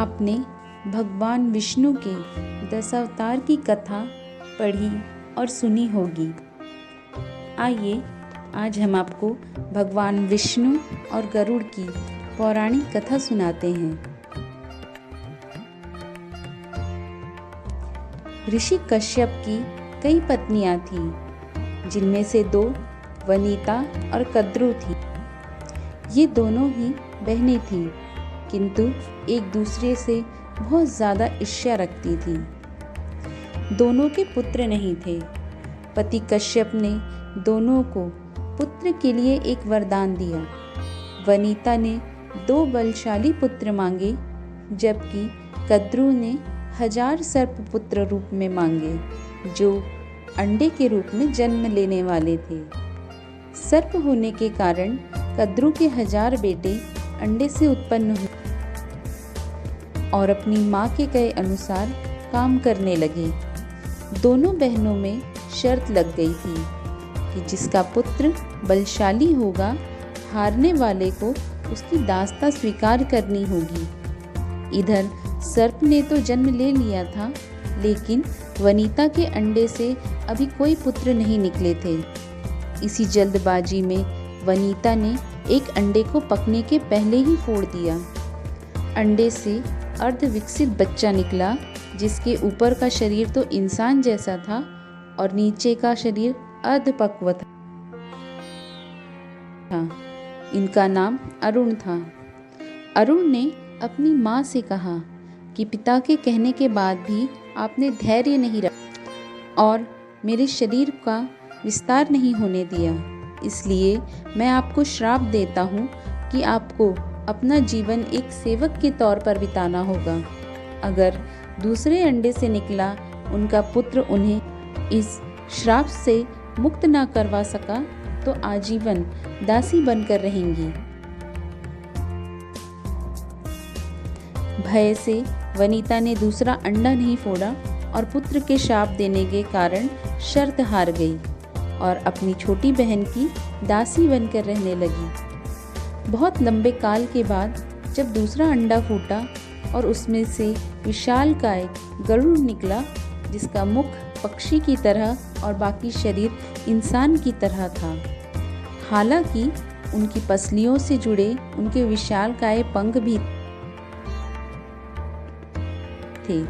आपने भगवान विष्णु के दशावतार की कथा पढ़ी और सुनी होगी। आइए आज हम आपको भगवान विष्णु और गरुड़ की पौराणिक कथा सुनाते हैं। ऋषि कश्यप की कई पत्नियां थीं, जिनमें से 2 वनिता और कद्रु थी। ये दोनों ही बहनें थीं, किंतु एक दूसरे से बहुत ज़्यादा ईर्ष्या रखती थीं। दोनों के पुत्र नहीं थे। पति कश्यप ने दोनों को पुत्र के लिए एक वरदान दिया। वनिता ने 2 बलशाली पुत्र मांगे, जबकि कद्रु ने 1000 सर्प पुत्र रूप में मांगे, जो अंडे के रूप में जन्म लेने वाले थे। सर्प होने के कारण कद्रु के 1000 बेटे अंडे से उत्पन्न हुए और अपनी माँ के कहे अनुसार काम करने लगे। दोनों बहनों में शर्त लग गई थी कि जिसका पुत्र बलशाली होगा, हारने वाले को उसकी दास्ता स्वीकार करनी होगी। इधर सर्प ने तो जन्म ले लिया था, लेकिन वनिता के अंडे से अभी कोई पुत्र नहीं निकले थे। इसी जल्दबाजी में वनिता ने एक अंडे को पकने के पहले ही फोड़ दिया। अंडे से अर्ध विकसित बच्चा निकला, जिसके ऊपर का शरीर तो इंसान जैसा था और नीचे का शरीर अर्धपक्व था। इनका नाम अरुण था। अरुण ने अपनी माँ से कहा कि पिता के कहने के बाद भी आपने धैर्य नहीं रखा और मेरे शरीर का विस्तार नहीं होने दिया, इसलिए मैं आपको श्राप देता हूँ कि आपको अपना जीवन एक सेवक के तौर पर बिताना होगा। अगर दूसरे अंडे से निकला उनका पुत्र उन्हें इस श्राप से मुक्त ना करवा सका तो आजीवन दासी बनकर रहेंगी। भय से वनिता ने दूसरा अंडा नहीं फोड़ा और पुत्र के शाप देने के कारण शर्त हार गई और अपनी छोटी बहन की दासी बनकर रहने लगी। बहुत लंबे काल के बाद जब दूसरा अंडा फूटा और उसमें से विशालकाय गरुड़ निकला, जिसका मुख पक्षी की तरह और बाकी शरीर इंसान की तरह था। हालांकि उनकी पसलियों से जुड़े उनके विशालकाय पंख भी थे।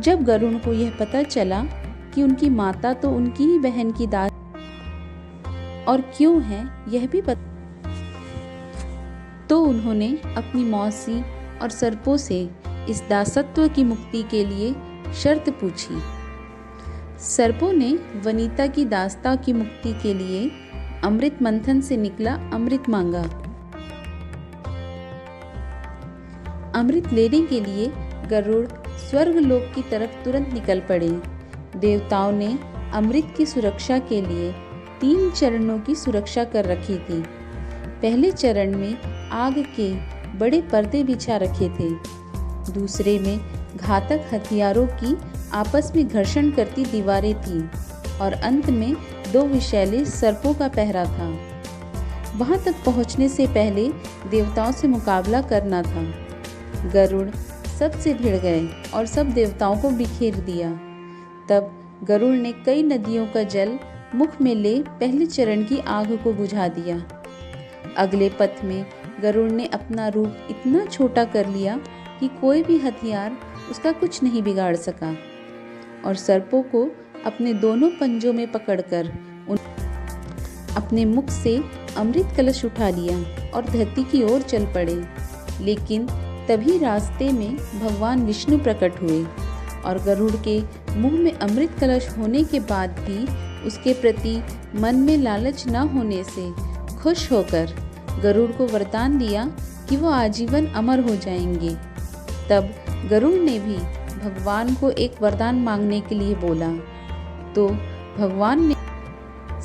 जब गरुड़ को यह पता चला कि उनकी माता तो उनकी ही बहन की दासी और क्यों है यह भी पता, तो उन्होंने अपनी मौसी और सर्पों से इस दासत्व की मुक्ति के लिए शर्त पूछी। सर्पों ने वनिता की दास्ता की मुक्ति के लिए अमृत मंथन से निकला अमृत मांगा। अमृत लेने के लिए गरुड़ स्वर्गलोक की तरफ तुरंत निकल पड़े। देवताओं ने अमृत की सुरक्षा के लिए 3 चरणों की सुरक्षा कर रखी थी। पहले चरण में आग के बड़े पर्दे बिछा रखे थे। दूसरे में घातक हथियारों की आपस में घर्षण करती दीवारें थीं और अंत में 2 विषैले सर्पों का पहरा था। वहां तक पहुंचने से पहले देवताओं से मुकाबला करना था। गरुड़ सबसे भिड़ गए और सब देवताओं को बिखेर दिया। तब गरुड़ ने कई नदियों का जल मुख में ले पहले चरण की आग को बुझा दिया। अगले पथ में गरुड़ ने अपना रूप इतना छोटा कर लिया कि कोई भी हथियार उसका कुछ नहीं बिगाड़ सका और सर्पों को अपने दोनों पंजों में पकड़कर अपने मुख से अमृत कलश उठा लिया और धरती की ओर चल पड़े। लेकिन तभी रास्ते में भगवान विष्णु प्रकट हुए और गरुड़ के मुंह में अमृत कलश होने के बाद भी उसके प्रति मन में लालच न होने से खुश होकर गरुड़ को वरदान दिया कि वो आजीवन अमर हो जाएंगे। तब गरुड़ ने भी भगवान को एक वरदान मांगने के लिए बोला, तो भगवान ने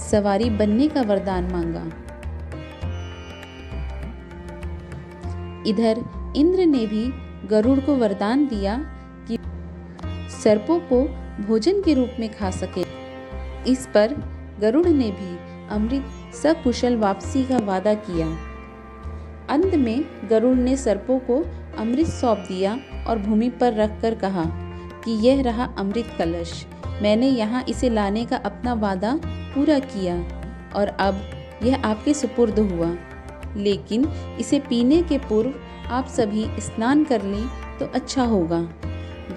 सवारी बनने का वरदान मांगा। इधर इंद्र ने भी गरुड़ को वरदान दिया कि सर्पों को भोजन के रूप में खा सके। इस पर गरुड़ ने भी अमृत सकुशल वापसी का वादा किया। अंत में गरुड़ ने सर्पों को अमृत सौंप दिया और भूमि पर रखकर कहा कि यह रहा अमृत कलश। मैंने यहाँ इसे लाने का अपना वादा पूरा किया और अब यह आपके सुपुर्द हुआ। लेकिन इसे पीने के पूर्व आप सभी स्नान कर लें तो अच्छा होगा।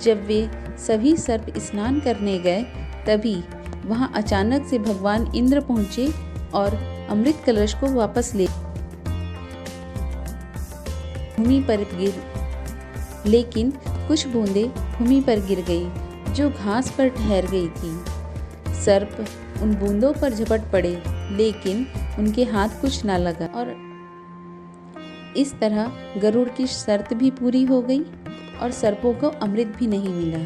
जब वे सभी सर्प स्नान करने गए तभी वहाँ अचानक से भगवान इंद्र पहुँचे और अमृत कलश को वापस ले भूमि पर लेकिन कुछ बूंदें भूमि पर गिर गई जो घास पर ठहर गई थी। सर्प उन बूंदों पर झपट पड़े लेकिन उनके हाथ कुछ ना लगा और इस तरह गरुड़ की शर्त भी पूरी हो गई और सर्पों को अमृत भी नहीं मिला।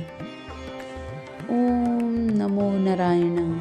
ओम नमो नारायण।